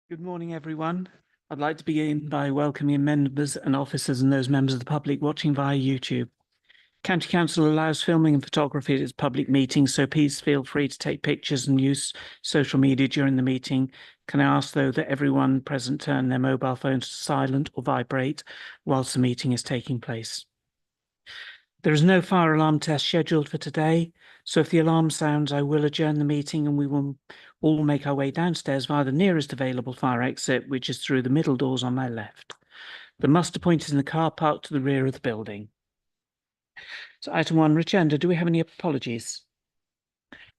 Good morning, everyone. I'd like to begin by welcoming members and officers and those members of the public watching via YouTube. County Council allows filming and photography at its public meetings, so please feel free to take pictures and use social media during the meeting. Can I ask, though, that everyone present turn their mobile phones to silent or vibrate whilst the meeting is taking place? There is no fire alarm test scheduled for today, so if the alarm sounds, I will adjourn the meeting and we will all make our way downstairs via the nearest available fire exit, which is through the middle doors on my left. The muster point is in the car park to the rear of the building. So item 1, Richenda, do we have any apologies?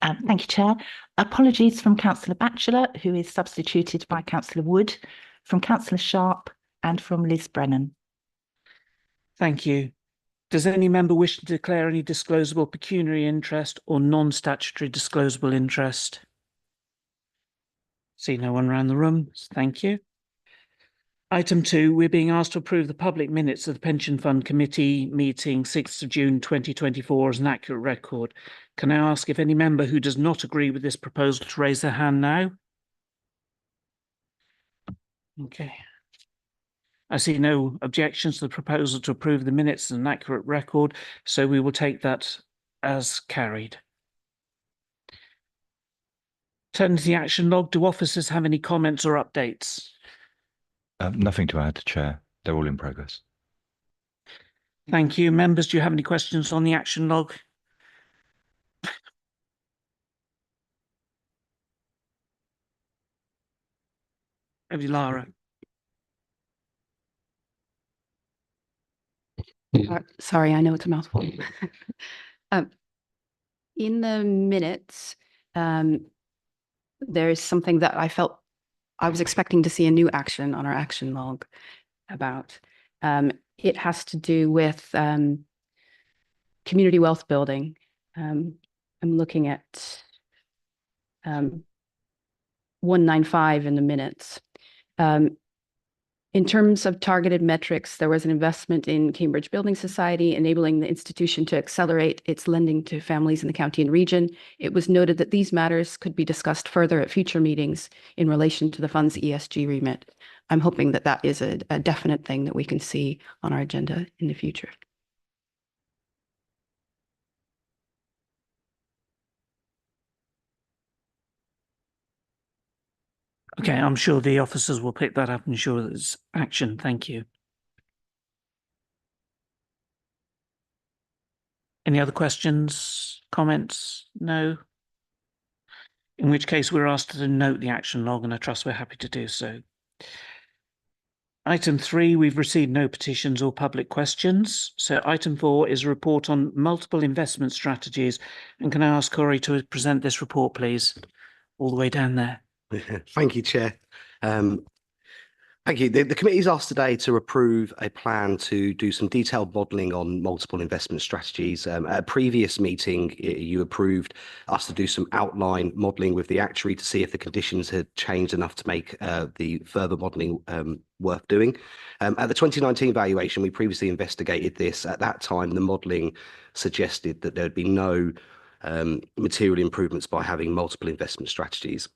Thank you, Chair. Apologies from Councillor Batchelor, who is substituted by Councillor Wood, from Councillor Sharp and from Liz Brennan. Thank you. Does any member wish to declare any disclosable pecuniary interest or non-statutory disclosable interest? See no one around the room. Thank you. Item 2, we're being asked to approve the public minutes of the Pension Fund Committee meeting 6th of June 2024 as an accurate record. Can I ask if any member who does not agree with this proposal to raise their hand now? Okay. I see no objections to the proposal to approve the minutes as an accurate record, so we will take that as carried. Turning to the action log, do officers have any comments or updates? Nothing to add, Chair. They're all in progress. Thank you. Members, do you have any questions on the action log? Over to you, Lara. Sorry, I know it's a mouthful. In the minutes, there's something that I felt I was expecting to see a new action on our action log about. It has to do with community wealth building. I'm looking at 195 in the minutes. In terms of targeted metrics, there was an investment in Cambridge Building Society, enabling the institution to accelerate its lending to families in the county and region. It was noted that these matters could be discussed further at future meetings in relation to the fund's ESG remit. I'm hoping that that is a definite thing that we can see on our agenda in the future. Okay, I'm sure the officers will pick that up and ensure that there's action. Thank you. Any other questions, comments? No? In which case we're asked to note the action log, and I trust we're happy to do so. Item 3, we've received no petitions or public questions. So item 4 is a report on multiple investment strategies. And can I ask Corey to present this report, please? All the way down there. Thank you, Chair. Thank you. The committee is asked today to approve a plan to do some detailed modelling on multiple investment strategies. At a previous meeting, you approved us to do some outline modelling with the actuary to see if the conditions had changed enough to make the further modelling worth doing. At the 2019 valuation, we previously investigated this. At that time, the modelling suggested that there would be no material improvements by having multiple investment strategies.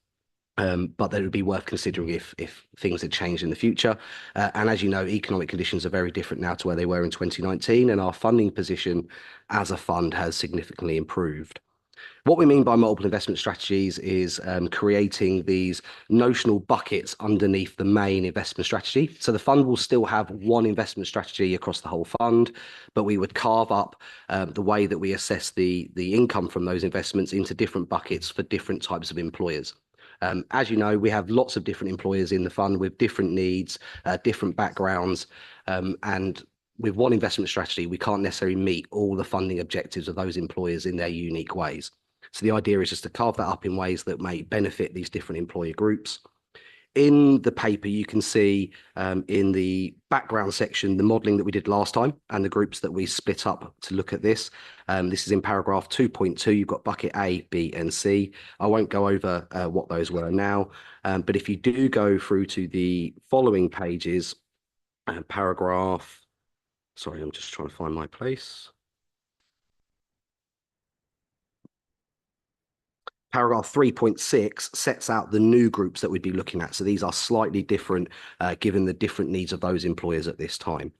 But that it would be worth considering if things had changed in the future. And as you know, economic conditions are very different now to where they were in 2019, and our funding position as a fund has significantly improved. What we mean by multiple investment strategies is creating these notional buckets underneath the main investment strategy. So the fund will still have one investment strategy across the whole fund, but we would carve up the way that we assess the income from those investments into different buckets for different types of employers. As you know, we have lots of different employers in the fund with different needs, different backgrounds, and with one investment strategy, we can't necessarily meet all the funding objectives of those employers in their unique ways. So the idea is just to carve that up in ways that may benefit these different employer groups. In the paper, you can see in the background section the modelling that we did last time and the groups that we split up to look at this. This is in paragraph 2.2. You've got bucket A, B, and C. I won't go over what those were now, but if you do go through to the following pages, paragraph, sorry, I'm just trying to find my place. Paragraph 3.6 sets out the new groups that we'd be looking at. So these are slightly different given the different needs of those employers at this time.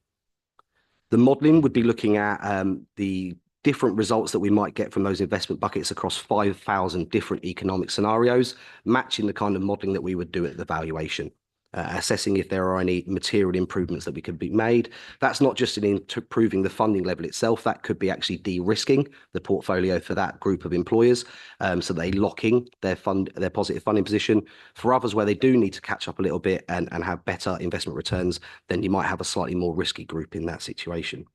The modelling would be looking at the different results that we might get from those investment buckets across 5,000 different economic scenarios, matching the kind of modelling that we would do at the valuation. Assessing if there are any material improvements that we could be made. That's not just in improving the funding level itself, that could be actually de-risking the portfolio for that group of employers, so they locking their positive funding position. For others where they do need to catch up a little bit and have better investment returns, then you might have a slightly more risky group in that situation.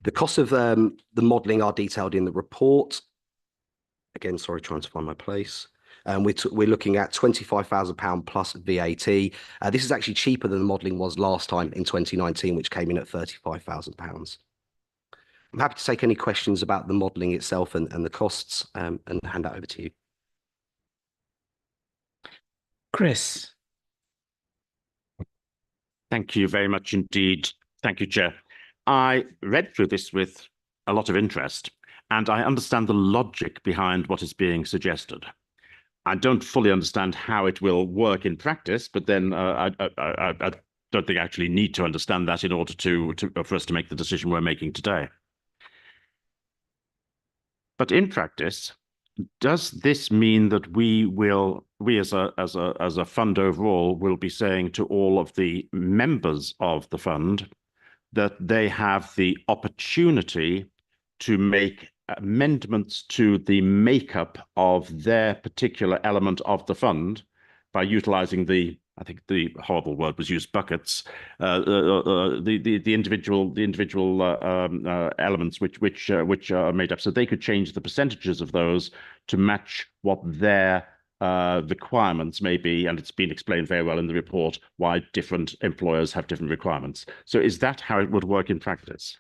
The costs of the modelling are detailed in the report. Again, sorry, trying to find my place. We're looking at £25,000 plus VAT. This is actually cheaper than the modelling was last time in 2019, which came in at £35,000. I'm happy to take any questions about the modelling itself and the costs and hand that over to you. Chris. Thank you very much indeed. Thank you, Chair. I read through this with a lot of interest, and I understand the logic behind what is being suggested. I don't fully understand how it will work in practice, but then I don't think I actually need to understand that in order for us to make the decision we're making today. But in practice, does this mean that we as a fund overall will be saying to all of the members of the fund that they have the opportunity to make amendments to the makeup of their particular element of the fund by utilizing I think the horrible word was used, buckets, the individual elements which are made up, so they could change the percentages of those to match what their requirements may be, and it's been explained very well in the report why different employers have different requirements. So is that how it would work in practice?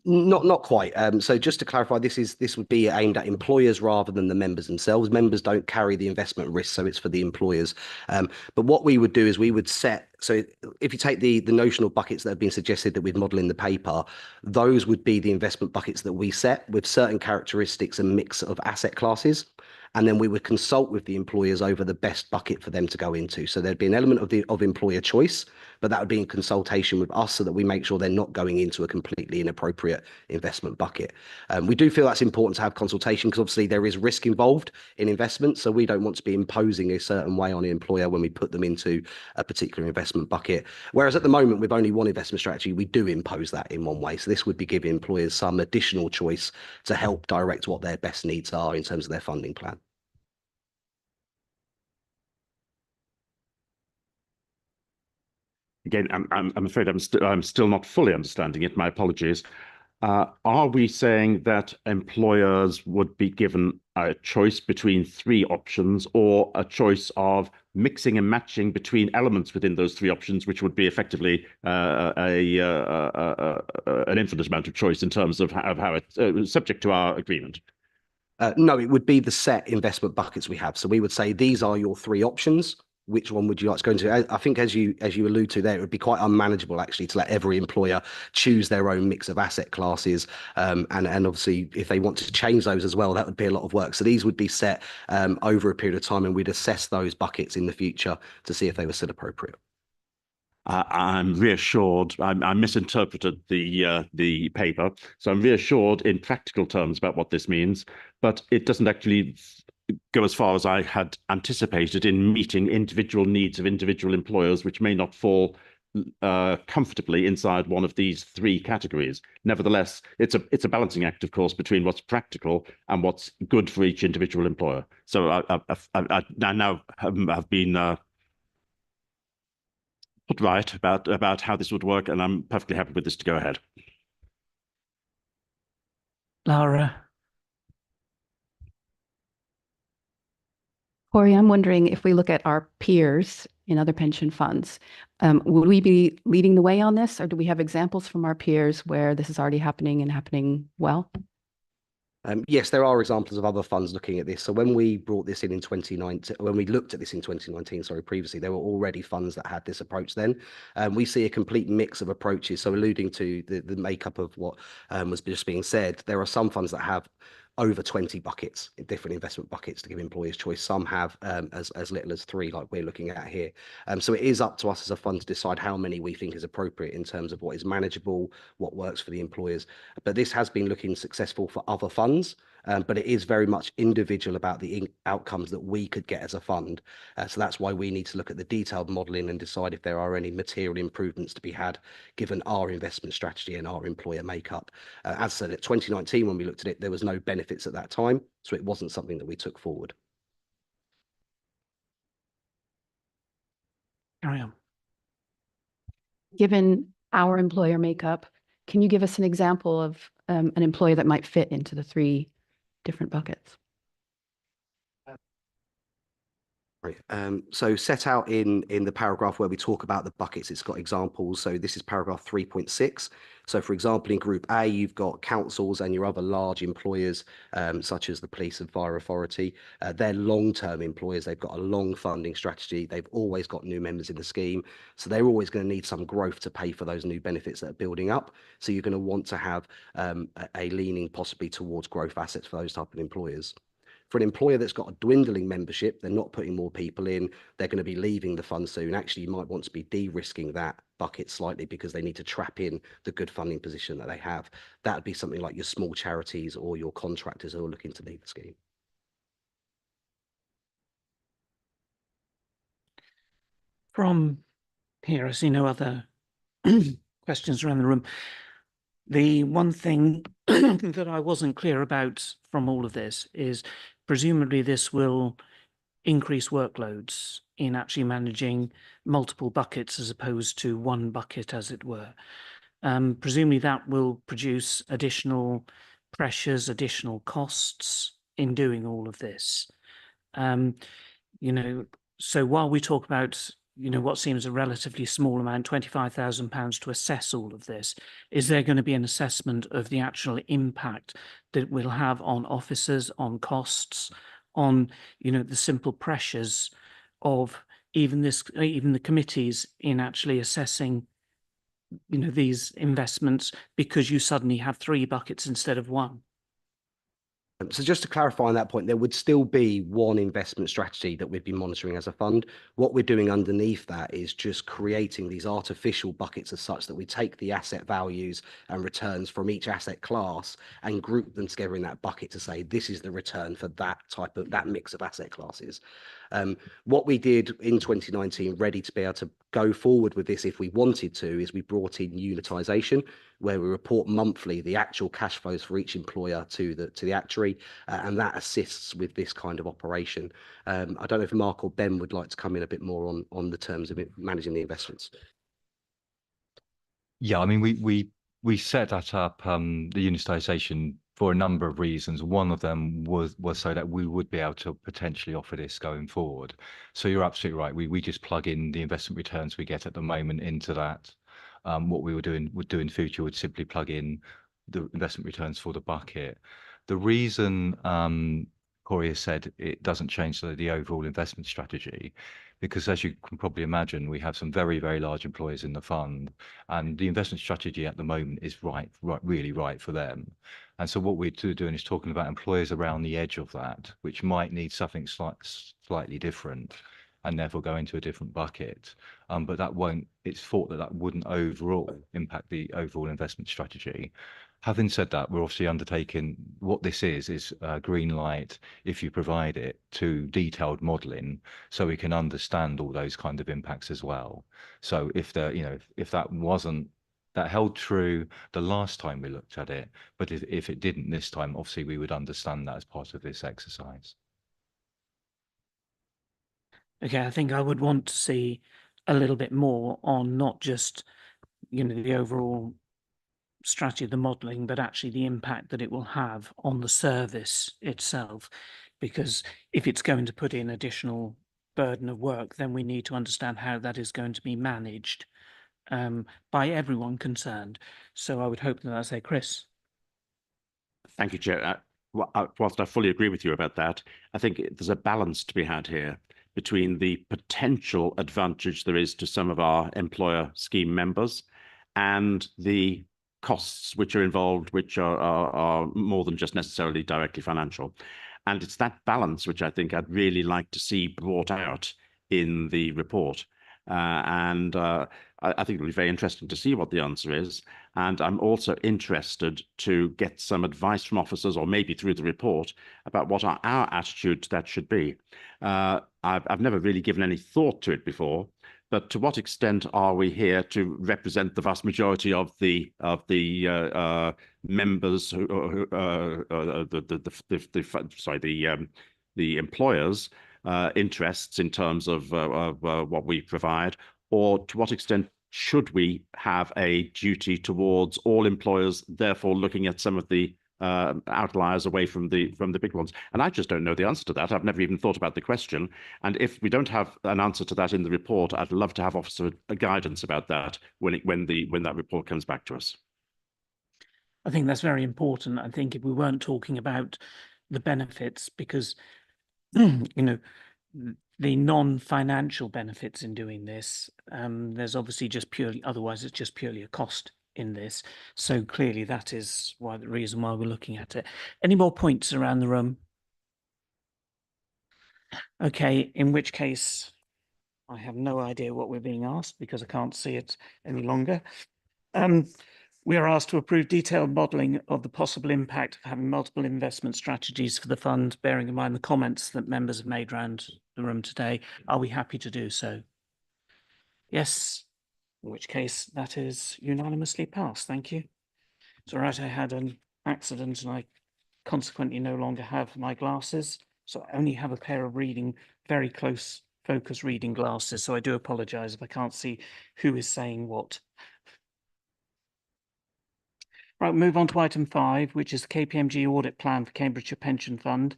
Not quite. So just to clarify, this would be aimed at employers rather than the members themselves. Members don't carry the investment risk, so it's for the employers. But what we would do is we would set. So if you take the notional buckets that have been suggested that we'd model in the paper, those would be the investment buckets that we set with certain characteristics and mix of asset classes. And then we would consult with the employers over the best bucket for them to go into. So there'd be an element of employer choice, but that would be in consultation with us so that we make sure they're not going into a completely inappropriate investment bucket. We do feel that's important to have consultation because obviously there is risk involved in investment. So we don't want to be imposing a certain way on an employer when we put them into a particular investment bucket. Whereas at the moment, with only one investment strategy, we do impose that in one way. So this would be giving employers some additional choice to help direct what their best needs are in terms of their funding plan. Again, I'm afraid I'm still not fully understanding it. My apologies. Are we saying that employers would be given a choice between three options, or a choice of mixing and matching between elements within those three options, which would be effectively an infinite amount of choice in terms of how it's subject to our agreement? No, it would be the set investment buckets we have. So we would say these are your three options. Which one would you like to go into? I think as you allude to there, it would be quite unmanageable actually to let every employer choose their own mix of asset classes. And obviously if they want to change those as well, that would be a lot of work. So these would be set over a period of time, and we'd assess those buckets in the future to see if they were still appropriate. I'm reassured. I misinterpreted the paper, so I'm reassured in practical terms about what this means, but it doesn't actually go as far as I had anticipated in meeting individual needs of individual employers, which may not fall comfortably inside one of these three categories. Nevertheless, it's a balancing act, of course, between what's practical and what's good for each individual employer. So I now have been put right about how this would work, and I'm perfectly happy with this to go ahead. Lara. Corey, I'm wondering if we look at our peers in other pension funds, would we be leading the way on this, or do we have examples from our peers where this is already happening and happening well? Yes, there are examples of other funds looking at this. So when we brought this in 2019, when we looked at this in 2019, previously, there were already funds that had this approach then. We see a complete mix of approaches. So alluding to the makeup of what was just being said, there are some funds that have over 20 buckets, different investment buckets to give employers choice. Some have as little as 3, like we're looking at here. So it is up to us as a fund to decide how many we think is appropriate in terms of what is manageable, what works for the employers. But this has been looking successful for other funds. But it is very much individual about the outcomes that we could get as a fund. So that's why we need to look at the detailed modelling and decide if there are any material improvements to be had given our investment strategy and our employer makeup. As I said, at 2019, when we looked at it, there was no benefits at that time. So it wasn't something that we took forward. Carry on. Given our employer makeup, can you give us an example of an employer that might fit into the 3 different buckets? Right. So set out in the paragraph where we talk about the buckets, it's got examples. So this is paragraph 3.6. So for example, in Group A, you've got councils and your other large employers, such as the police and fire authority. They're long-term employers. They've got a long funding strategy. They've always got new members in the scheme. So they're always going to need some growth to pay for those new benefits that are building up. So you're going to want to have a leaning possibly towards growth assets for those type of employers. For an employer that's got a dwindling membership, they're not putting more people in, they're going to be leaving the fund soon. Actually, you might want to be de-risking that bucket slightly because they need to trap in the good funding position that they have. That would be something like your small charities or your contractors who are looking to leave the scheme. From here, I see no other questions around the room. The one thing that I wasn't clear about from all of this is presumably this will increase workloads in actually managing multiple buckets as opposed to one bucket, as it were. Presumably that will produce additional pressures, additional costs in doing all of this. So while we talk about what seems a relatively small amount, £25,000 to assess all of this, is there going to be an assessment of the actual impact that it will have on officers, on costs, on the simple pressures of even the committees in actually assessing these investments because you suddenly have 3 buckets instead of 1? So just to clarify on that point, there would still be one investment strategy that we'd be monitoring as a fund. What we're doing underneath that is just creating these artificial buckets as such that we take the asset values and returns from each asset class and group them together in that bucket to say, this is the return for that mix of asset classes. What we did in 2019, ready to be able to go forward with this if we wanted to, is we brought in unitization, where we report monthly the actual cash flows for each employer to the actuary, and that assists with this kind of operation. I don't know if Mark or Ben would like to come in a bit more on the terms of managing the investments. Yeah, I mean, we set that up, the unitization, for a number of reasons. One of them was so that we would be able to potentially offer this going forward. So you're absolutely right. We just plug in the investment returns we get at the moment into that. What we would do in future would simply plug in the investment returns for the bucket. The reason Corey has said it doesn't change the overall investment strategy, because as you can probably imagine, we have some very, very large employers in the fund, and the investment strategy at the moment is really right for them. And so what we're doing is talking about employers around the edge of that, which might need something slightly different and therefore go into a different bucket. But it's thought that wouldn't overall impact the overall investment strategy. Having said that, we're obviously undertaking, what this is green light, if you provide it, to detailed modelling, so we can understand all those kind of impacts as well. So if that held true the last time we looked at it, but if it didn't this time, obviously we would understand that as part of this exercise. Okay, I think I would want to see a little bit more on not just, the overall strategy of the modelling, but actually the impact that it will have on the service itself. Because if it's going to put in additional burden of work, then we need to understand how that is going to be managed by everyone concerned. So I would hope that, as I say, Chris. Thank you, Chair. Whilst I fully agree with you about that, I think there's a balance to be had here between the potential advantage there is to some of our employer scheme members and the costs which are involved, which are more than just necessarily directly financial. And it's that balance which I think I'd really like to see brought out in the report. I think it'll be very interesting to see what the answer is. And I'm also interested to get some advice from officers, or maybe through the report, about what our attitude to that should be. I've never really given any thought to it before, but to what extent are we here to represent the vast majority of the members the employers' interests in terms of what we provide, or to what extent should we have a duty towards all employers, therefore looking at some of the outliers away from the big ones? And I just don't know the answer to that. I've never even thought about the question. And if we don't have an answer to that in the report, I'd love to have officer guidance about that when that report comes back to us. I think that's very important. I think if we weren't talking about the benefits, because the non-financial benefits in doing this, there's obviously just purely, otherwise it's just purely a cost in this. So clearly that is the reason why we're looking at it. Any more points around the room? Okay, in which case I have no idea what we're being asked because I can't see it any longer. We are asked to approve detailed modelling of the possible impact of having multiple investment strategies for the fund, bearing in mind the comments that members have made around the room today. Are we happy to do so? Yes, in which case that is unanimously passed. Thank you. It's all right, I had an accident and I consequently no longer have my glasses, so I only have a pair of very close focus reading glasses, so I do apologise if I can't see who is saying what. Right, move on to item 5, which is the KPMG audit plan for Cambridgeshire Pension Fund.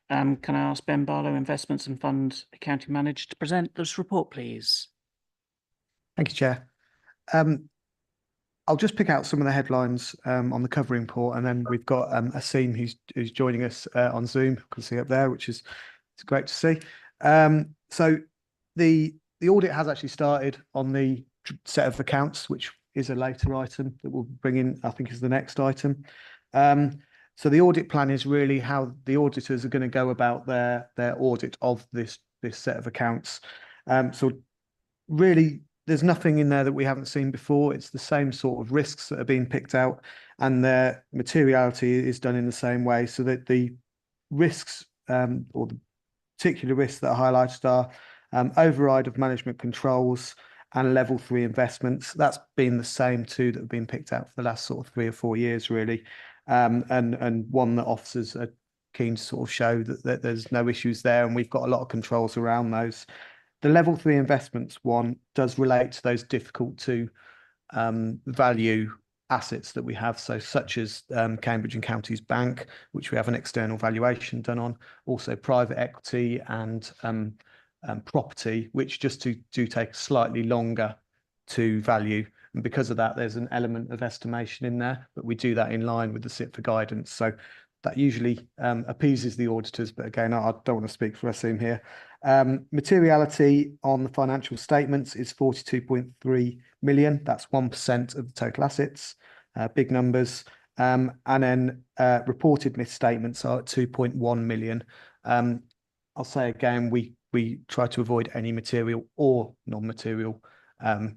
Can I ask Ben Barlow, Investments and Fund Accounting Manager, to present this report, please? Thank you, Chair. I'll just pick out some of the headlines on the covering report, and then we've got Asim who's joining us on Zoom. You can see up there, which is it's great to see. So the audit has actually started on the set of accounts, which is a later item that we'll bring in, I think is the next item. So the audit plan is really how the auditors are going to go about their audit of this set of accounts. So really, there's nothing in there that we haven't seen before. It's the same sort of risks that are being picked out, and their materiality is done in the same way, so that the risks or the particular risks that are highlighted are override of management controls and level 3 investments. That's been the same two that have been picked out for the last sort of 3 or 4 years, really. And one that officers are keen to sort of show that there's no issues there, and we've got a lot of controls around those. The level 3 investments one does relate to those difficult to value assets that we have, so such as Cambridge and Counties Bank, which we have an external valuation done on, also private equity and property, which just do take slightly longer to value. And because of that, there's an element of estimation in there, but we do that in line with the SIP for guidance. So that usually appeases the auditors, but again, I don't want to speak for Asim here. Materiality on the financial statements is 42.3 million. That's 1% of the total assets, big numbers. And then reported misstatements are at 2.1 million. I'll say again, we try to avoid any material or non-material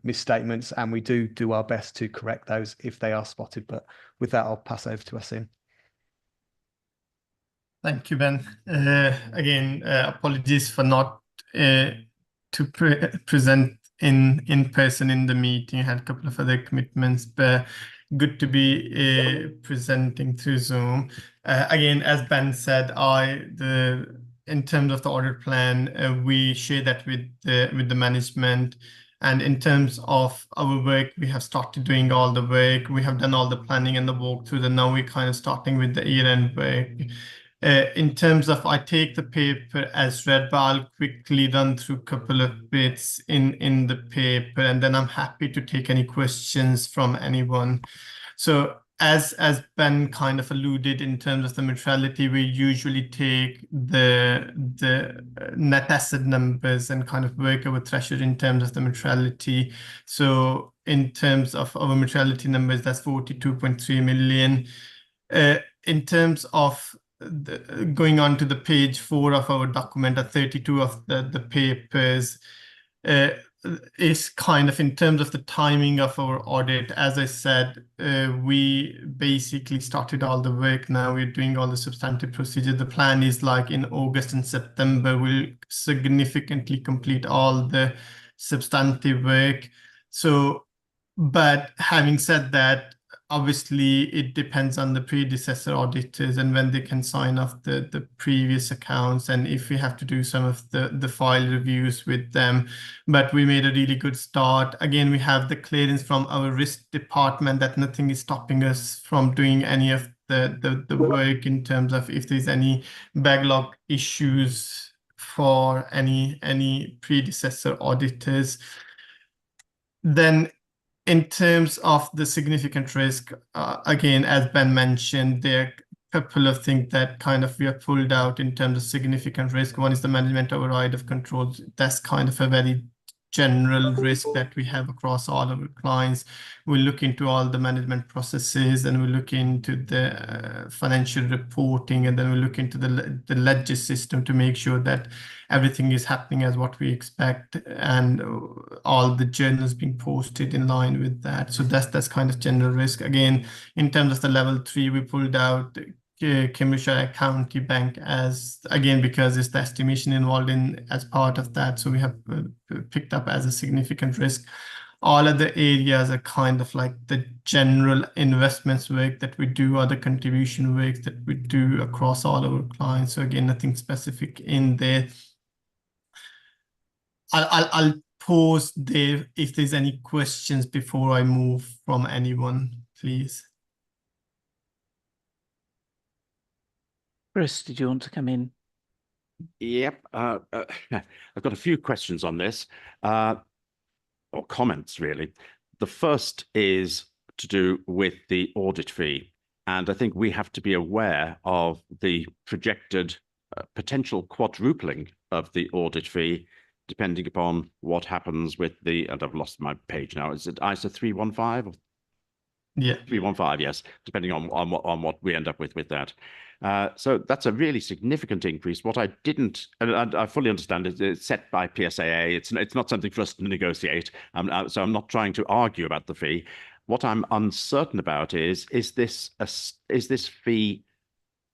misstatements, and we do our best to correct those if they are spotted. But with that, I'll pass over to Asim. Thank you, Ben. Again, apologies for not present in person in the meeting. I had a couple of other commitments, but good to be presenting through Zoom. Again, as Ben said, in terms of the audit plan, we share that with the management. And in terms of our work, we have started doing all the work. We have done all the planning and the walkthrough, and now we're kind of starting with the year-end work. In terms of, I take the paper as read, but I'll quickly run through a couple of bits in the paper, and then I'm happy to take any questions from anyone. So as Ben kind of alluded in terms of the neutrality, we usually take the net asset numbers and kind of work our threshold in terms of the neutrality. So in terms of our neutrality numbers, that's 42.3 million. In terms of going on to the page 4 of our document, 32 of the papers, is kind of in terms of the timing of our audit. As I said, we basically started all the work now. We're doing all the substantive procedure. The plan is like in August and September, we'll significantly complete all the substantive work. So, but having said that, obviously it depends on the predecessor auditors and when they can sign off the previous accounts, and if we have to do some of the file reviews with them. But we made a really good start. Again, we have the clearance from our risk department that nothing is stopping us from doing any of the work in terms of if there's any backlog issues for any predecessor auditors. Then in terms of the significant risk, again, as Ben mentioned, there are a couple of things that kind of we have pulled out in terms of significant risk. One is the management override of controls. That's kind of a very general risk that we have across all of our clients. We look into all the management processes, and we look into the financial reporting, and then we look into the ledger system to make sure that everything is happening as what we expect, and all the journals being posted in line with that. So that's kind of general risk. Again, in terms of the level 3, we pulled out Cambridgeshire County Bank as, again, because it's the estimation involved in as part of that. So we have picked up as a significant risk. All other areas are kind of like the general investments work that we do, or the contribution work that we do across all our clients. So again, nothing specific in there. I'll pause there if there's any questions before I move from anyone, please. Chris, did you want to come in? Yep. I've got a few questions on this, or comments, really. The first is to do with the audit fee. And I think we have to be aware of the projected potential quadrupling of the audit fee, depending upon what happens with the, and I've lost my page now, is it ISA 315? Yeah, 315, yes, depending on what we end up with that. So that's a really significant increase. What I didn't, and I fully understand, it's set by PSAA. It's not something for us to negotiate. So I'm not trying to argue about the fee. What I'm uncertain about is this fee,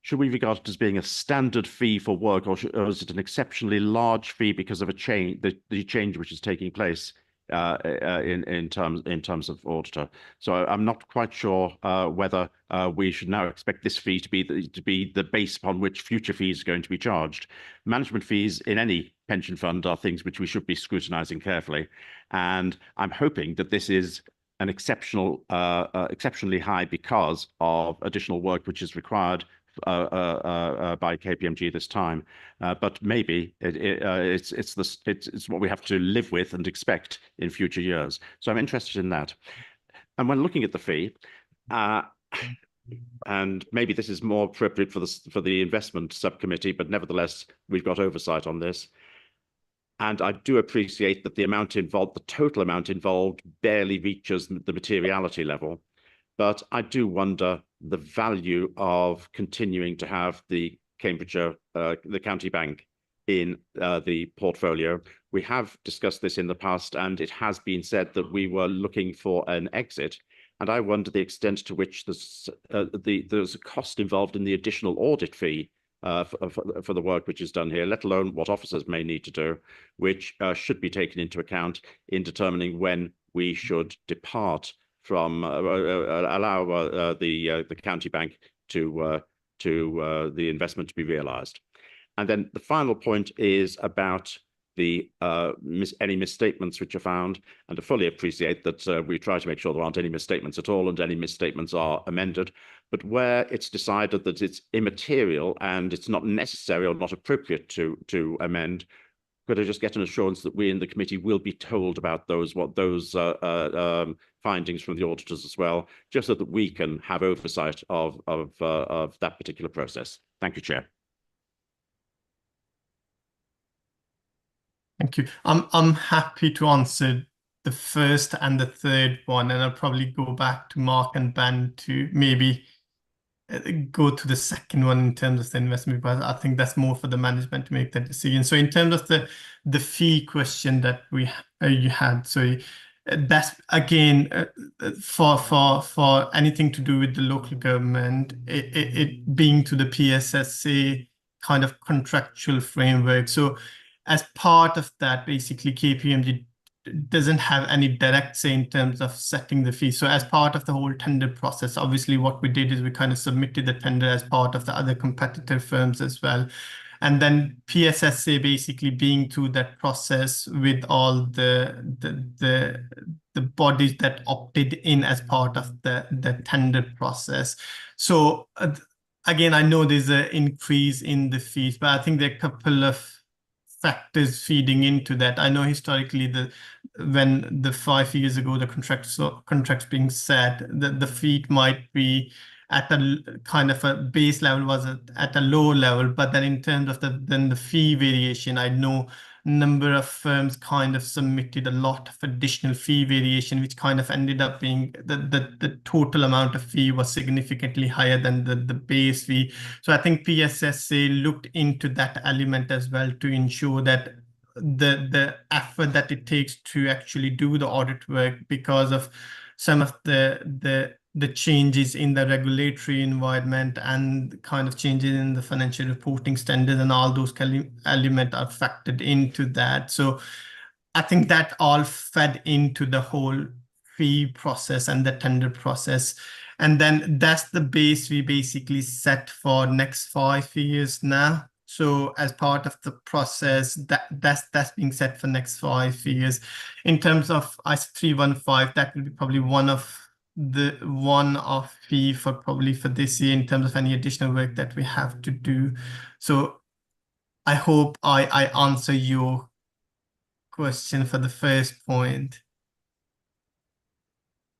should we regard it as being a standard fee for work, or is it an exceptionally large fee because of a change, the change which is taking place in terms of auditor? So I'm not quite sure whether we should now expect this fee to be the base upon which future fees are going to be charged. Management fees in any pension fund are things which we should be scrutinizing carefully, and I'm hoping that this is an exceptionally high because of additional work which is required by KPMG this time, but maybe it's what we have to live with and expect in future years. So I'm interested in that. And when looking at the fee, and maybe this is more appropriate for the investment subcommittee, but nevertheless we've got oversight on this. And I do appreciate that the amount involved, the total amount involved, barely reaches the materiality level. But I do wonder the value of continuing to have the Cambridgeshire, the County Bank in the portfolio. We have discussed this in the past, and it has been said that we were looking for an exit. And I wonder the extent to which there's a cost involved in the additional audit fee for the work which is done here, let alone what officers may need to do, which should be taken into account in determining when we should depart from allow the county bank to the investment to be realized. And then the final point is about the any misstatements which are found, and to fully appreciate that we try to make sure there aren't any misstatements at all, and any misstatements are amended. But where it's decided that it's immaterial and it's not necessary or not appropriate to amend, could I just get an assurance that we in the committee will be told about those findings from the auditors as well, just so that we can have oversight of that particular process? Thank you, Chair. Thank you. I'm happy to answer the first and the third one, and I'll probably go back to Mark and Ben to maybe go to the second one in terms of the investment, because I think that's more for the management to make that decision. So in terms of the fee question that you had, so that's again for anything to do with the local government, it being to the PSSA kind of contractual framework. So as part of that, basically KPMG doesn't have any direct say in terms of setting the fee. So as part of the whole tender process, obviously what we did is we kind of submitted the tender as part of the other competitive firms as well. And then PSSA basically being through that process with all the bodies that opted in as part of the tender process. So again, I know there's an increase in the fees, but I think there are a couple of factors feeding into that. I know historically when the 5 years ago the contracts being set, the fee might be at a kind of a base level was at a low level, but then in terms of the fee variation, I know number of firms kind of submitted a lot of additional fee variation, which kind of ended up being the total amount of fee was significantly higher than the base fee. So I think PSSA looked into that element as well to ensure that the effort that it takes to actually do the audit work, because of some of the changes in the regulatory environment and kind of changes in the financial reporting standards, and all those elements are factored into that. So I think that all fed into the whole fee process and the tender process. And then that's the base we basically set for next 5 years now. So as part of the process, that's being set for next 5 years. In terms of ISO 315, that will be probably one-off fee for this year in terms of any additional work that we have to do. So I hope I answer your question for the first point.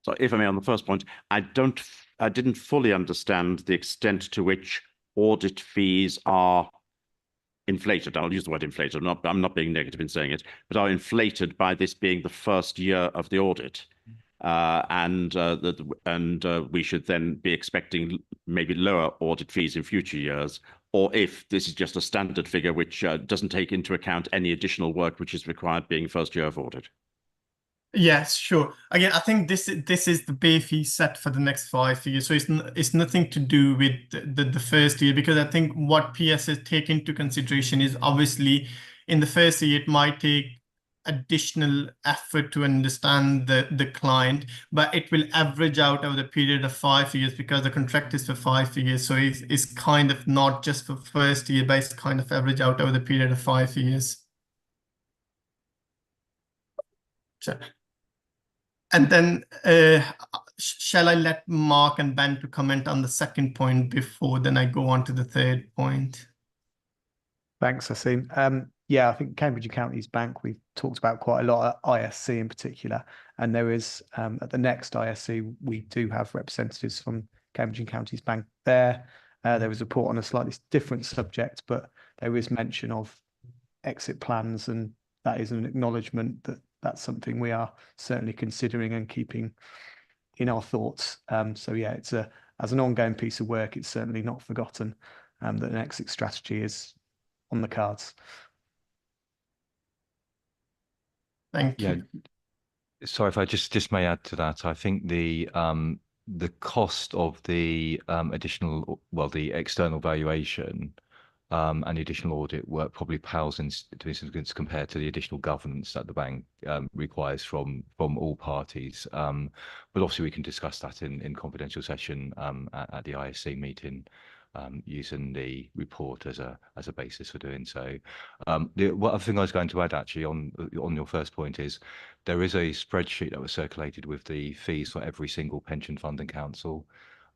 So if I may, on the first point, I didn't fully understand the extent to which audit fees are inflated. I'll use the word inflated. I'm not being negative in saying it, but are inflated by this being the first year of the audit. And we should then be expecting maybe lower audit fees in future years, or if this is just a standard figure which doesn't take into account any additional work which is required being first year of audit. Yes, sure. Again, I think this is the base fee set for the next 5 years. So it's nothing to do with the first year, because I think what PSS take into consideration is obviously in the first year it might take additional effort to understand the client, but it will average out over the period of 5 years because the contract is for 5 years. So it's kind of not just for first year, but it's kind of average out over the period of 5 years. Sure. And then shall I let Mark and Ben to comment on the second point before then I go on to the third point? Thanks, Asim. Yeah, I think Cambridge and Counties Bank, we've talked about quite a lot at ISC in particular. And there is, at the next ISC, we do have representatives from Cambridge and Counties Bank there. There was a report on a slightly different subject, but there is mention of exit plans, and that is an acknowledgement that that's something we are certainly considering and keeping in our thoughts. So yeah, it's as an ongoing piece of work, it's certainly not forgotten that an exit strategy is on the cards. Thank you. Sorry, if I just may add to that, I think the cost of the the external valuation and the additional audit work probably pales into significance compared to the additional governance that the bank requires from all parties. But obviously we can discuss that in confidential session at the ISC meeting, using the report as a basis for doing so. What other thing I was going to add actually on your first point is there is a spreadsheet that was circulated with the fees for every single pension fund and council.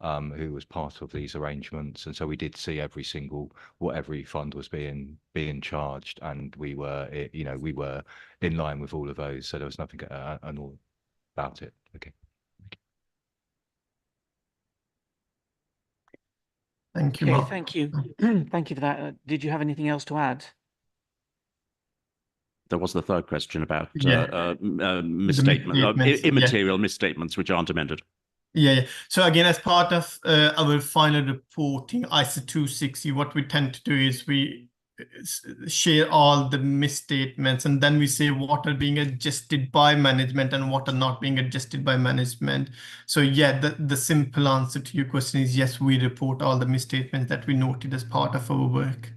who was part of these arrangements. And so we did see what every fund was being charged, and we were in line with all of those. So there was nothing annoying about it. Okay. Thank you, Okay, Mark. thank you. Thank you for that. Did you have anything else to add? There was the third question about Yeah. misstatement, misstatements, yeah. immaterial misstatements which aren't amended. Yeah. So again, as part of our final reporting, ISA 260, what we tend to do is we share all the misstatements, and then we say what are being adjusted by management and what are not being adjusted by management. So yeah, the simple answer to your question is yes, we report all the misstatements that we noted as part of our work.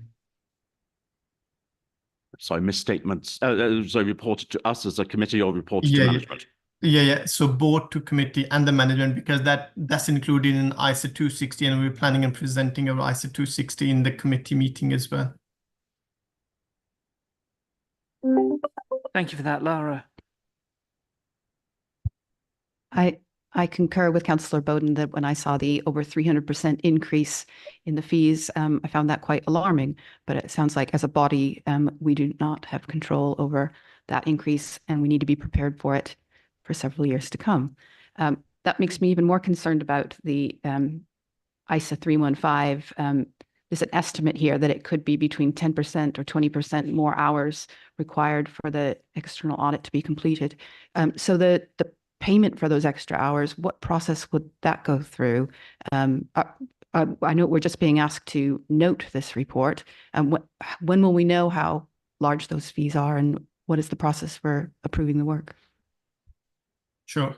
So misstatements, so reported to us as a committee or reported to Yeah, management? Yeah. So both to committee and the management, because that's included in ISA 260, and we're planning on presenting our ISA 260 in the committee meeting as well. Thank you for that, Lara. I concur with Councillor Bowden that when I saw the over 300% increase in the fees, I found that quite alarming. But it sounds like as a body, we do not have control over that increase, and we need to be prepared for it for several years to come. That makes me even more concerned about the ISA 315. There's an estimate here that it could be between 10% or 20% more hours required for the external audit to be completed. So the payment for those extra hours, what process would that go through? I know we're just being asked to note this report. When will we know how large those fees are, and what is the process for approving the work? Sure.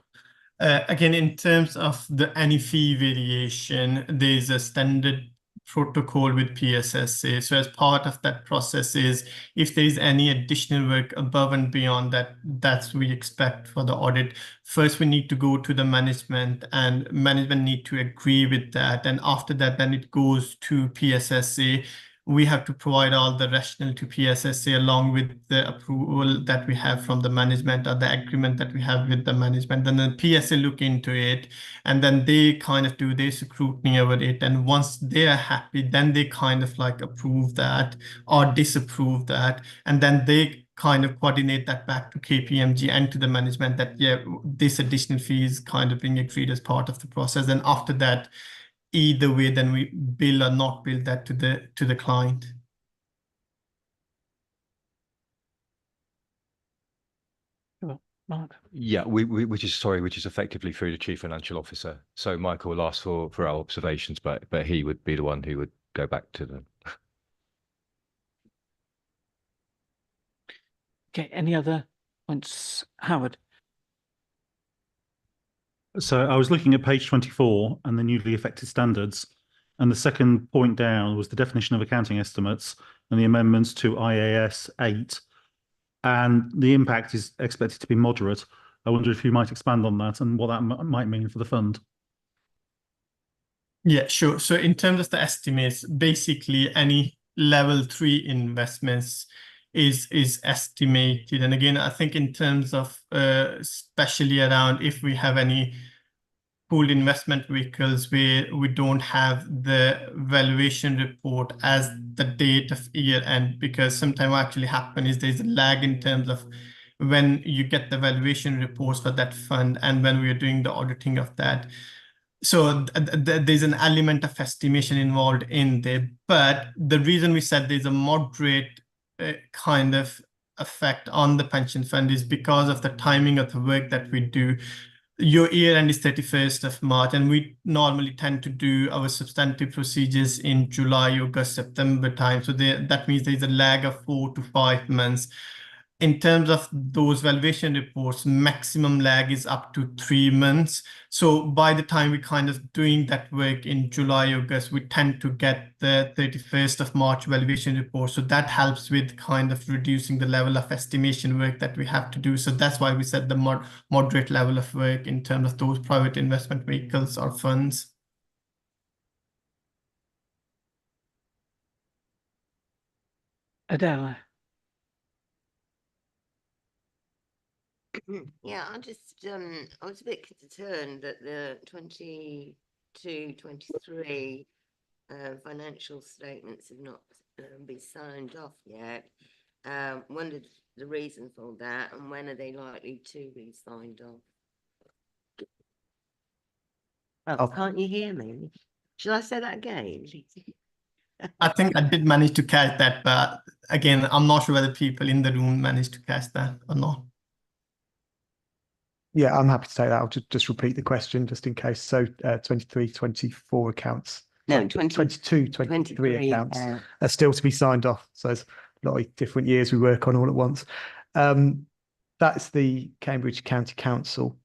Again, in terms of any fee variation, there's a standard protocol with PSSA. So as part of that process is if there is any additional work above and beyond that, that's we expect for the audit. First, we need to go to the management, and management need to agree with that. And after that, then it goes to PSSA. We have to provide all the rationale to PSSA along with the approval that we have from the management or the agreement that we have with the management. Then the PSA look into it, and then they kind of do their scrutiny over it. And once they are happy, then they kind of like approve that or disapprove that. And then they kind of coordinate that back to KPMG and to the management that, yeah, this additional fee is kind of being agreed as part of the process. And after that, either way, then we bill or not bill that to the client. Mark. Yeah, which is effectively through the Chief Financial Officer. So Michael will ask for our observations, but he would be the one who would go back to them. Okay, any other points? Howard? So I was looking at page 24 and the newly affected standards, and the second point down was the definition of accounting estimates and the amendments to IAS 8, and the impact is expected to be moderate. I wonder if you might expand on that and what that might mean for the fund. Yeah, sure. So in terms of the estimates, basically any level 3 investments is estimated. And again, I think in terms of especially around if we have any pooled investment vehicles where we don't have the valuation report as the date of year end, because sometimes what actually happen is there's a lag in terms of when you get the valuation reports for that fund and when we are doing the auditing of that. So there's an element of estimation involved in there. But the reason we said there's a moderate kind of effect on the pension fund is because of the timing of the work that we do. Your year end is 31st of March, and we normally tend to do our substantive procedures in July, August, September time. So that means there's a lag of 4 to 5 months. In terms of those valuation reports, maximum lag is up to 3 months. So by the time we kind of doing that work in July, August, we tend to get the 31st of March valuation report. So that helps with kind of reducing the level of estimation work that we have to do. So that's why we said the moderate level of work in terms of those private investment vehicles or funds. Adela. Yeah, I was a bit concerned that the 22 22-23 financial statements have not been signed off yet. Wondered the reason for that and when are they likely to be signed off? Oh, can't you hear me? Shall I say that again? I think I did manage to catch that, but again, I'm not sure whether people in the room managed to catch that or not. Yeah, I'm happy to take that. I'll just repeat the question just in case. So 23-24 accounts. No, 22-23 accounts are still to be signed off. So there's a lot of different years we work on all at once. That's the Cambridge County Council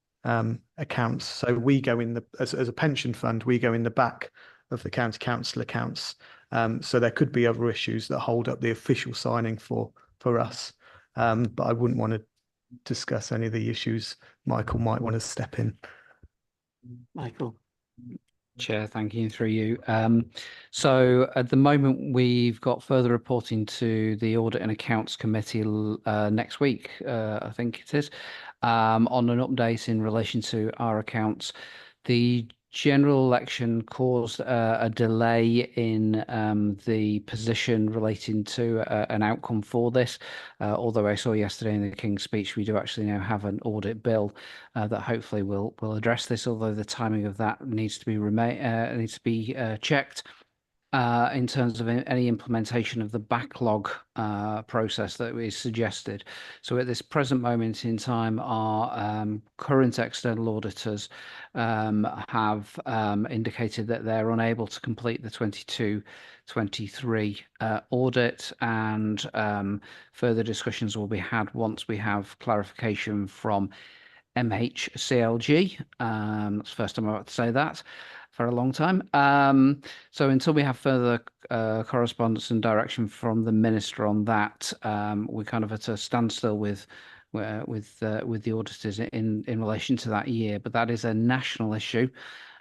accounts. So we go in as a pension fund, we go in the back of the county council accounts. So there could be other issues that hold up the official signing for us. But I wouldn't want to discuss any of the issues. Michael might want to step in. Michael. Chair, thank you, through you. So at the moment, we've got further reporting to the Audit and Accounts Committee next week, I think it is, on an update in relation to our accounts. The general election caused a delay in the position relating to an outcome for this. Although I saw yesterday in the King's Speech, we do actually now have an audit bill that hopefully will address this. Although the timing of that needs to be checked in terms of any implementation of the backlog process that is suggested. So at this present moment in time, our current external auditors have indicated that they're unable to complete the 22-23 audit, and further discussions will be had once we have clarification from MHCLG. That's the first time I'm about to say that for a long time. So until we have further correspondence and direction from the minister on that, we're kind of at a standstill with the auditors in relation to that year. But that is a national issue,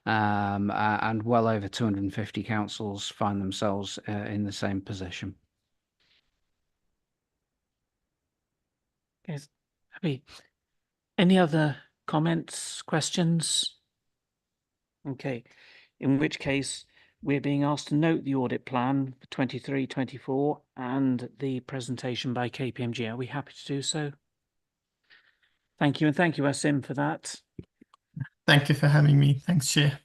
and well over 250 councils find themselves in the same position. Yes, happy. Any other comments, questions? Okay, in which case we're being asked to note the audit plan for 23-24 and the presentation by KPMG. Are we happy to do so? Thank you, and thank you, Asim, for that. Thank you for having me. Thanks, Chair.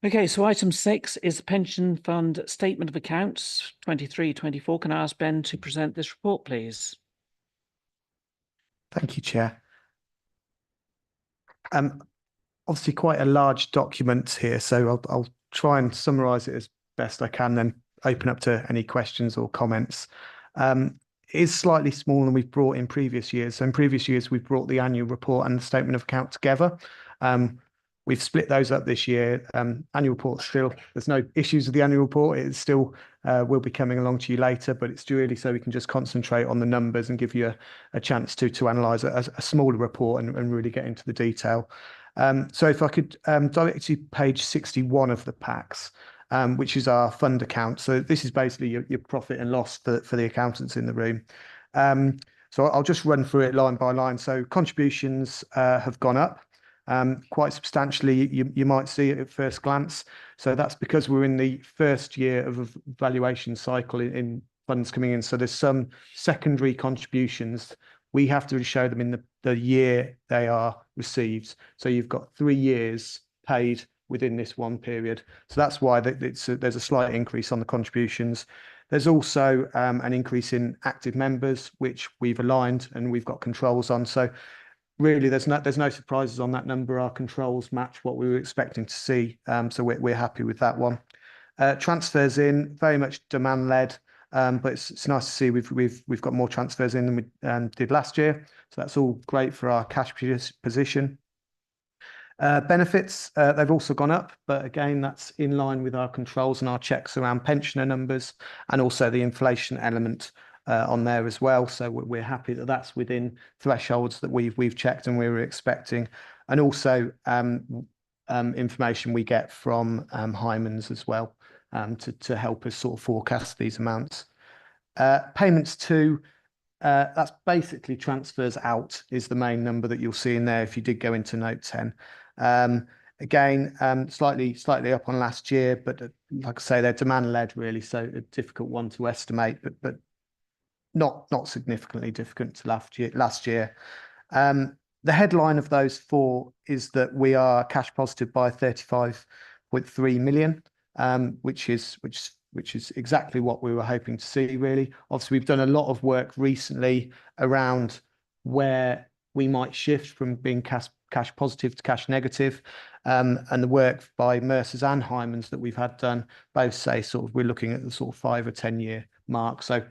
Okay, so item 6 is the Pension Fund Statement of Accounts 23-24. Can I ask Ben to present this report, please? Thank you, Chair. Obviously quite a large document here, so I'll try and summarise it as best I can, then open up to any questions or comments. It is slightly smaller than we've brought in previous years. So in previous years, we've brought the annual report and the statement of account together. We've split those up this year. Annual report still, there's no issues with the annual report. It still will be coming along to you later, but it's really so we can just concentrate on the numbers and give you a chance to analyse a smaller report and really get into the detail. So if I could direct you to page 61 of the packs, which is our fund account. So this is basically your profit and loss for the accountants in the room. So I'll just run through it line by line. So contributions have gone up quite substantially. You might see it at first glance. So that's because we're in the first year of a valuation cycle in funds coming in. So there's some secondary contributions. We have to show them in the year they are received. So you've got 3 years paid within this one period. So that's why there's a slight increase on the contributions. There's also an increase in active members, which we've aligned and we've got controls on. So really, there's no surprises on that number. Our controls match what we were expecting to see. So we're happy with that one. Transfers in, very much demand led. But it's nice to see we've got more transfers in than we did last year. So that's all great for our cash position. Benefits, they've also gone up, but again, that's in line with our controls and our checks around pensioner numbers and also the inflation element on there as well. So we're happy that that's within thresholds that we've checked and we were expecting. And also information we get from Hymans as well. To help us sort of forecast these amounts. Payments to, that's basically transfers out is the main number that you'll see in there if you did go into note 10. again, slightly up on last year, but like I say, they're demand led really, so a difficult one to estimate, but not significantly different to last year. The headline of those four is that we are cash positive by 35.3 million, which is exactly what we were hoping to see, really. Obviously, we've done a lot of work recently around where we might shift from being cash positive to cash negative. And the work by Mercers and Hymans that we've had done both say sort of we're looking at the sort of 5 or 10 year mark. So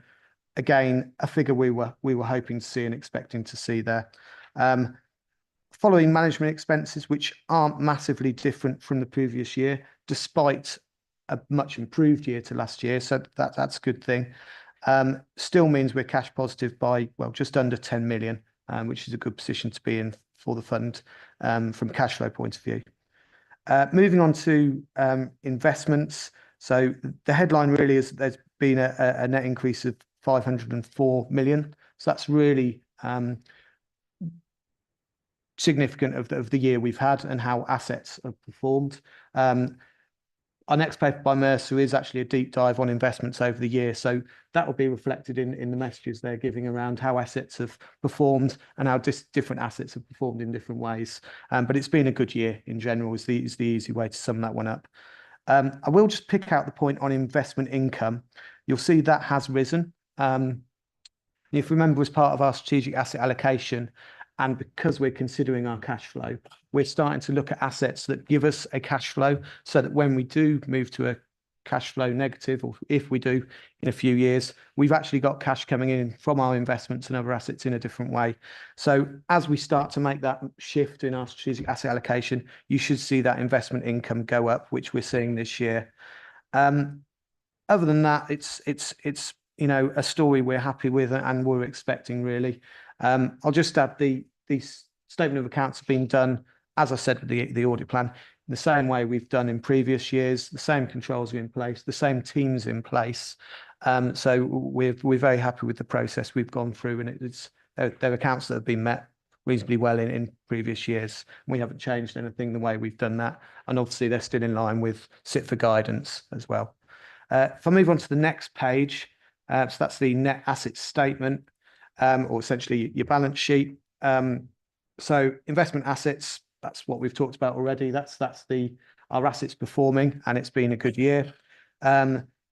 again, a figure we were hoping to see and expecting to see there. Following management expenses, which aren't massively different from the previous year, despite a much improved year to last year. So that's a good thing. Still means we're cash positive by, well, just under 10 million, which is a good position to be in for the fund from a cash flow point of view. Moving on to investments. So the headline really is there's been a net increase of 504 million. So that's really significant of the year we've had and how assets have performed. Our next paper by Mercer is actually a deep dive on investments over the year. So that will be reflected in the messages they're giving around how assets have performed and how different assets have performed in different ways. But it's been a good year in general is the easy way to sum that one up. I will just pick out the point on investment income. You'll see that has risen. If you remember, as part of our strategic asset allocation, and because we're considering our cash flow, we're starting to look at assets that give us a cash flow so that when we do move to a cash flow negative, or if we do in a few years, we've actually got cash coming in from our investments and other assets in a different way. So as we start to make that shift in our strategic asset allocation, you should see that investment income go up, which we're seeing this year. Other than that, it's a story we're happy with and we're expecting really. I'll just add the statement of accounts have been done, as I said, with the audit plan, in the same way we've done in previous years. The same controls are in place, the same teams in place. So we're very happy with the process we've gone through, and they're accounts that have been met reasonably well in previous years. We haven't changed anything the way we've done that, and obviously they're still in line with SIT for guidance as well. If I move on to the next page, so that's the net asset statement. Or essentially your balance sheet. So investment assets, that's what we've talked about already. That's our assets performing, and it's been a good year.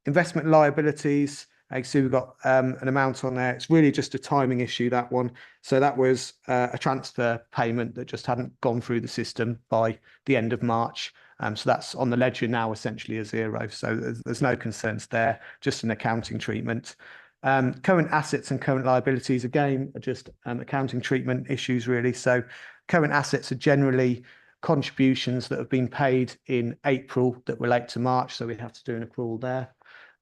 Investment liabilities, I see we've got an amount on there. It's really just a timing issue, that one. So that was a transfer payment that just hadn't gone through the system by the end of March. So that's on the ledger now essentially a zero. So there's no concerns there, just an accounting treatment. Current assets and current liabilities, again, are just accounting treatment issues, really. So current assets are generally contributions that have been paid in April that relate to March. So we have to do an accrual there.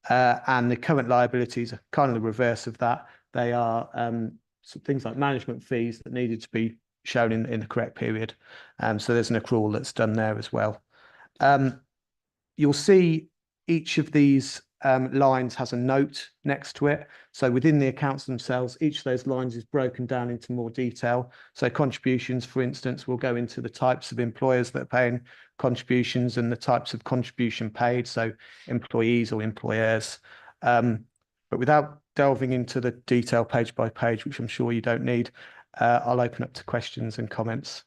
And the current liabilities are kind of the reverse of that. They are things like management fees that needed to be shown in the correct period. So there's an accrual that's done there as well. You'll see each of these lines has a note next to it. So within the accounts themselves, each of those lines is broken down into more detail. So contributions, for instance, will go into the types of employers that are paying contributions and the types of contribution paid, so employees or employers. But without delving into the detail page by page, which I'm sure you don't need, I'll open up to questions and comments.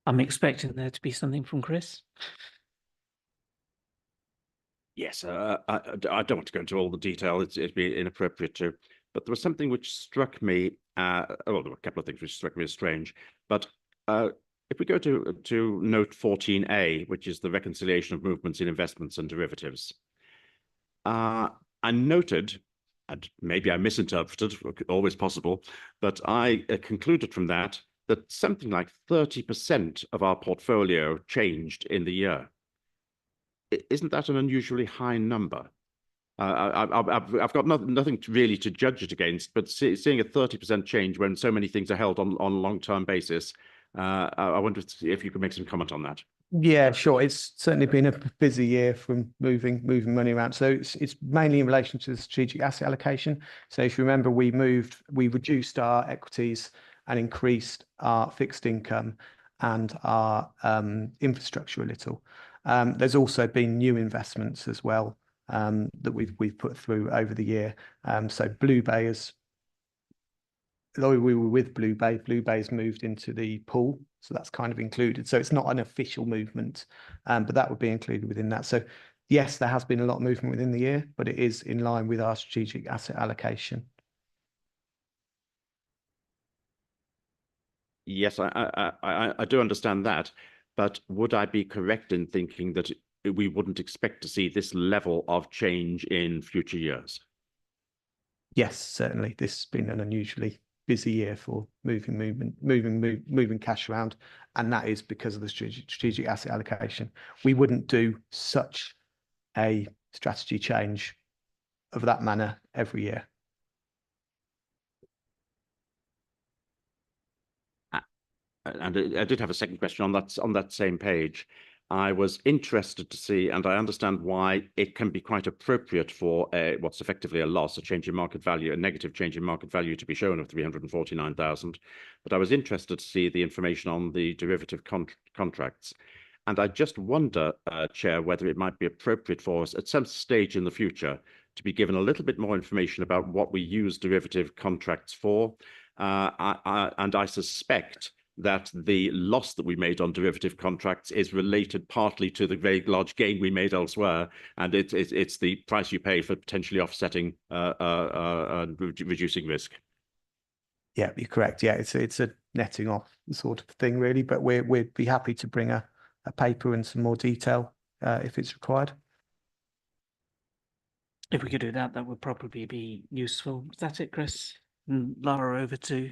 I'm expecting there to be something from Chris. Yes, I don't want to go into all the detail. It'd be inappropriate to. But there was something which struck me. Well, there were a couple of things which struck me as strange. But if we go to note 14A, which is the reconciliation of movements in investments and derivatives, I noted, and maybe I misinterpreted, always possible, but I concluded from that something like 30% of our portfolio changed in the year. Isn't that an unusually high number? I've got nothing really to judge it against, but seeing a 30% change when so many things are held on a long-term basis, I wonder if you could make some comment on that. Yeah, sure. It's certainly been a busy year from moving money around. So it's mainly in relation to the strategic asset allocation. So if you remember, we reduced our equities and increased our fixed income. and our infrastructure a little. There's also been new investments as well that we've put through over the year. So Blue Bay is, although we were with Blue Bay's moved into the pool, so that's kind of included. So it's not an official movement, but that would be included within that. So yes, there has been a lot of movement within the year, but it is in line with our strategic asset allocation. Yes, I do understand that, but would I be correct in thinking that we wouldn't expect to see this level of change in future years? Yes, certainly. This has been an unusually busy year for moving cash around, and that is because of the strategic asset allocation. We wouldn't do such a strategy change of that manner every year. And I did have a second question on that same page. I was interested to see, and I understand why it can be quite appropriate for what's effectively a loss, a change in market value, a negative change in market value to be shown of 349,000. But I was interested to see the information on the derivative contracts. And I just wonder, Chair, whether it might be appropriate for us at some stage in the future to be given a little bit more information about what we use derivative contracts for. And I suspect that the loss that we made on derivative contracts is related partly to the very large gain we made elsewhere, and it's the price you pay for potentially offsetting and reducing risk. Yeah, you're correct. Yeah, it's a netting off sort of thing, really. But we'd be happy to bring a paper and some more detail if it's required. If we could do that, that would probably be useful. Is that it, Chris? And Lara, over to.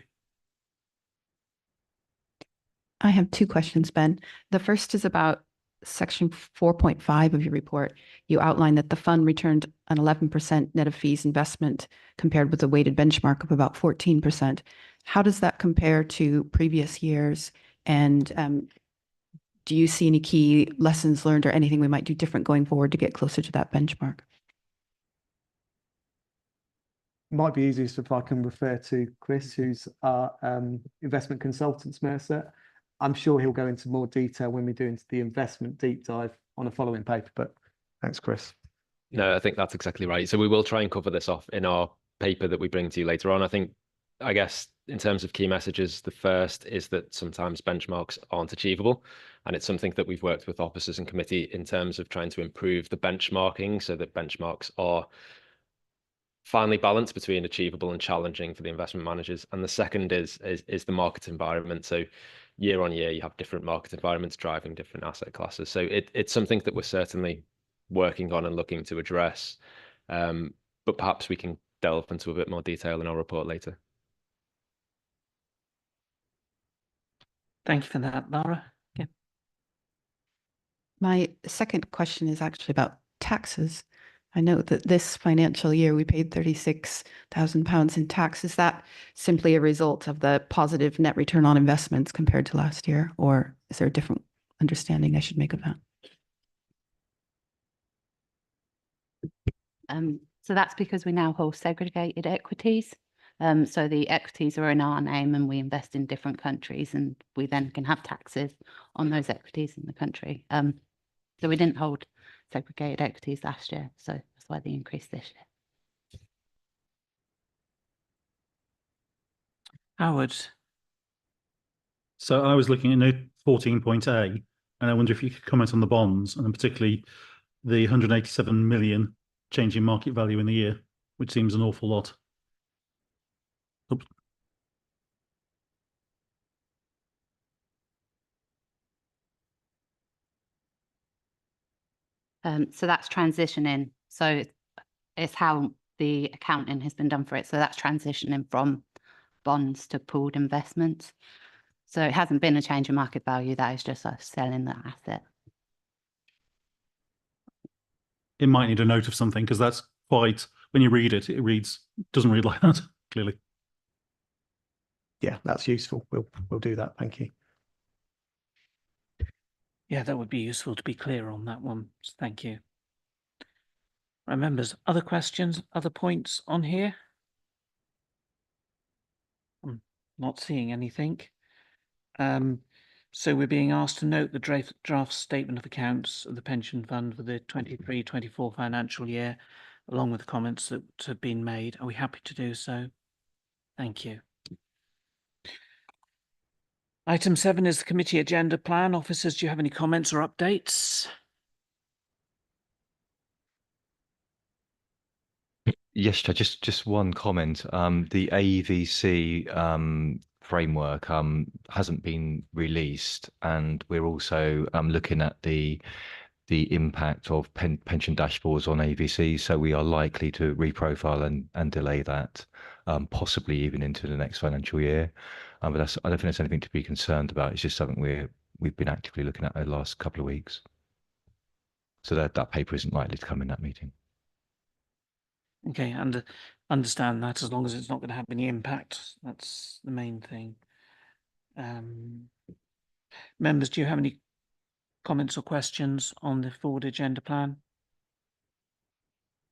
I have two questions, Ben. The first is about section 4.5 of your report. You outline that the fund returned an 11% net of fees investment compared with a weighted benchmark of about 14%. How does that compare to previous years? And do you see any key lessons learned or anything we might do different going forward to get closer to that benchmark? Might be easiest if I can refer to Chris, who's our investment consultant, Mercer. I'm sure he'll go into more detail when we do into the investment deep dive on a following paper, but thanks, Chris. No, I think that's exactly right. So we will try and cover this off in our paper that we bring to you later on. I guess in terms of key messages, the first is that sometimes benchmarks aren't achievable. And it's something that we've worked with officers and committee in terms of trying to improve the benchmarking so that benchmarks are finely balanced between achievable and challenging for the investment managers. And the second is the market environment. So year on year, you have different market environments driving different asset classes. So it's something that we're certainly working on and looking to address. But perhaps we can delve into a bit more detail in our report later. Thank you for that, Lara. Yeah. My second question is actually about taxes. I know that this financial year we paid £36,000 in tax. Is that simply a result of the positive net return on investments compared to last year, or is there a different understanding I should make of that? So that's because we now hold segregated equities. So the equities are in our name and we invest in different countries, and we then can have taxes on those equities in the country. So we didn't hold segregated equities last year, so that's why the increase this year. Howard. So I was looking at note 14.A, and I wonder if you could comment on the bonds, and particularly the 187 million change in market value in the year, which seems an awful lot. Oops. So that's transitioning. So it's how the accounting has been done for it. So that's transitioning from bonds to pooled investments. So it hasn't been a change in market value. That is just us selling the asset. It might need a note of something, because that's quite, when you read it, doesn't read like that, clearly. Yeah, that's useful. We'll do that. Thank you. Yeah, that would be useful to be clear on that one. So thank you. Right, members, other questions, other points on here? I'm not seeing anything. So we're being asked to note the draft statement of accounts of the pension fund for the 23-24 financial year, along with the comments that have been made. Are we happy to do so? Thank you. Item 7 is the committee agenda plan. Officers, do you have any comments or updates? Yes, Chair, just one comment. The AVC framework hasn't been released, and we're also looking at the impact of pension dashboards on AVC. So we are likely to reprofile and delay that, possibly even into the next financial year. But I don't think there's anything to be concerned about. It's just something we've been actively looking at over the last couple of weeks. So that paper isn't likely to come in that meeting. Okay, and understand that as long as it's not going to have any impact. That's the main thing. Members, do you have any comments or questions on the forward agenda plan?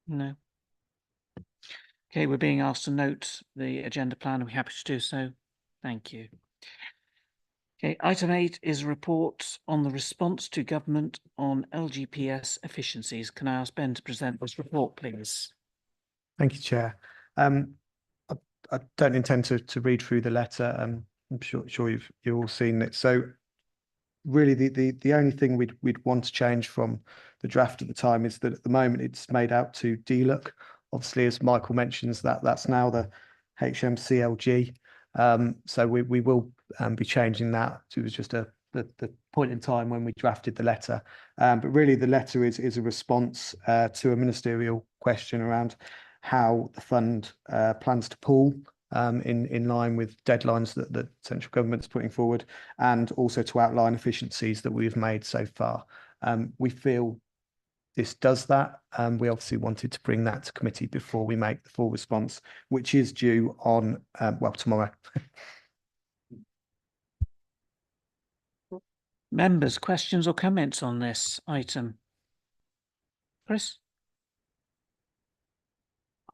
No. Okay, we're being asked to note the agenda plan. Are we happy to do so? Thank you. Okay, item 8 is a report on the response to government on LGPS efficiencies. Can I ask Ben to present this report, please? Thank you, Chair. I don't intend to read through the letter. I'm sure you've all seen it. So really the only thing we'd want to change from the draft at the time is that at the moment it's made out to DLUC. Obviously, as Michael mentions, that's now the HMCLG. So we will be changing that. It was just the point in time when we drafted the letter. But really the letter is a response to a ministerial question around how the fund plans to pool in line with deadlines that central government's putting forward, and also to outline efficiencies that we've made so far. We feel this does that. We obviously wanted to bring that to committee before we make the full response, which is due on, tomorrow. Members, questions or comments on this item? Chris?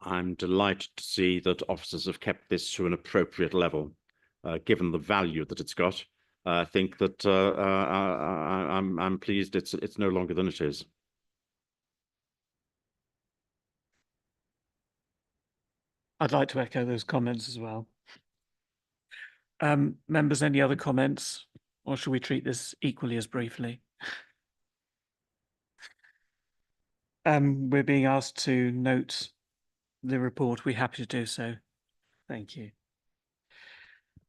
I'm delighted to see that officers have kept this to an appropriate level, given the value that it's got. I think that I'm pleased it's no longer than it is. I'd like to echo those comments as well. Members, any other comments, or should we treat this equally as briefly? We're being asked to note the report. We're happy to do so. Thank you.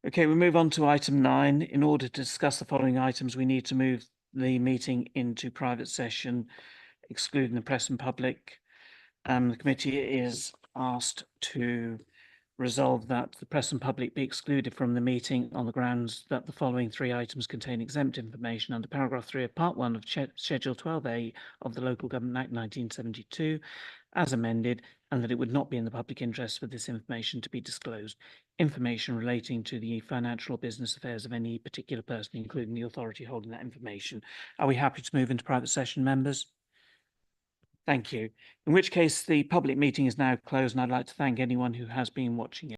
Okay, we move on to item 9. In order to discuss the following items, we need to move the meeting into private session, excluding the press and public. The committee is asked to resolve that the press and public be excluded from the meeting on the grounds that the following 3 items contain exempt information under paragraph 3 of part 1 of schedule 12A of the Local Government Act 1972 as amended, and that it would not be in the public interest for this information to be disclosed. Information relating to the financial or business affairs of any particular person, including the authority holding that information. Are we happy to move into private session, members? Thank you. In which case, the public meeting is now closed, and I'd like to thank anyone who has been watching it.